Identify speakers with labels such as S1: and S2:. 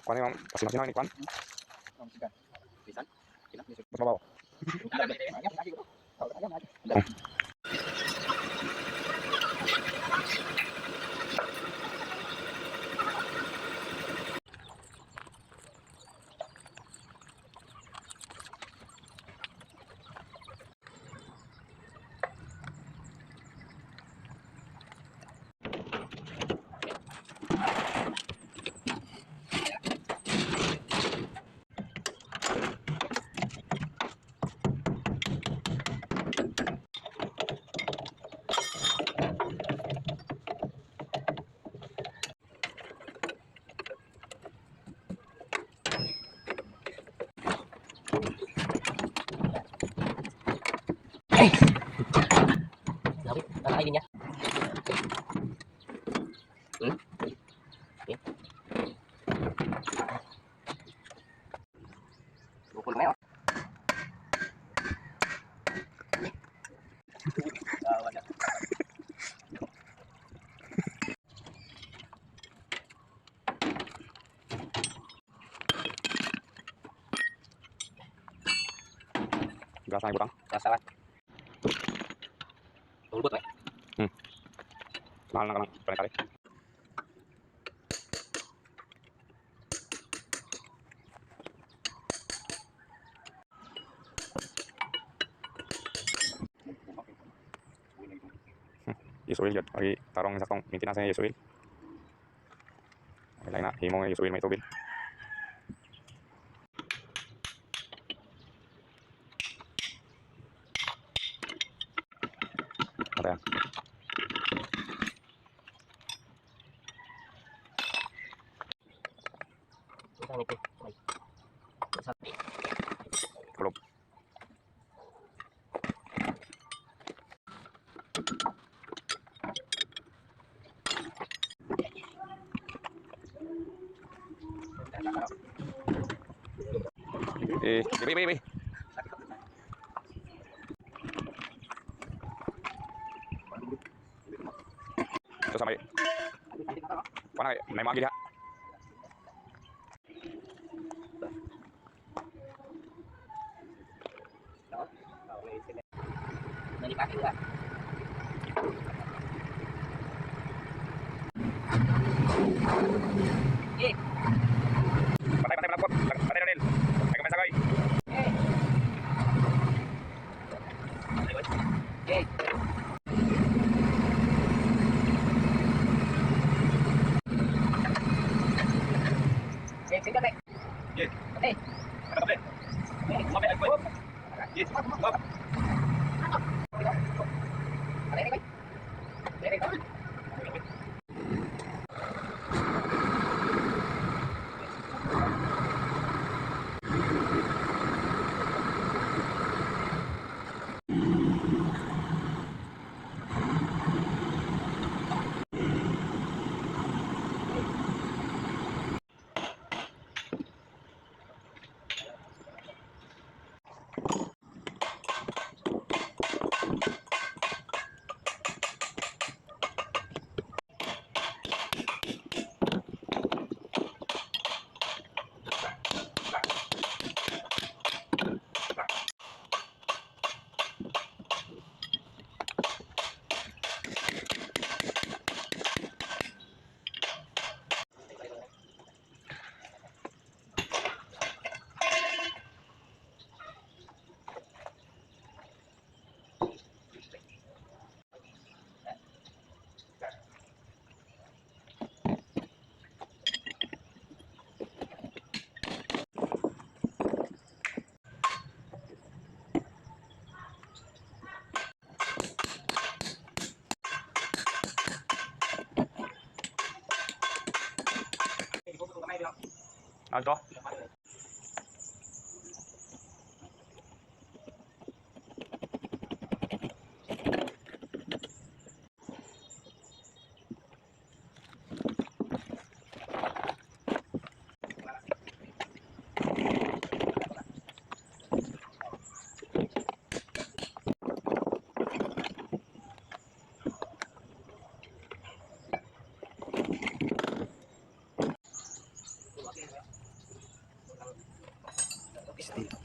S1: kuan yung pasin-pasin ni kuan. Babaw.
S2: Nakakainin niya. Bukol na yun.
S1: Gasa yung butang.
S2: Kasalat. Tulbot eh.
S1: Mahal na ka lang. Tari-tari. Use oil yun. Pagi tarong sa tong maintenance niya use oil. Lain na. Himong use oil may tubil. Mata yan. Kulog. Ibi. Ito sa may. Pana may mga gilha.
S2: Nalipatin ka.
S1: Patay malakot. Patay Daniel. Ay kamay sagay. Alto.
S3: dito.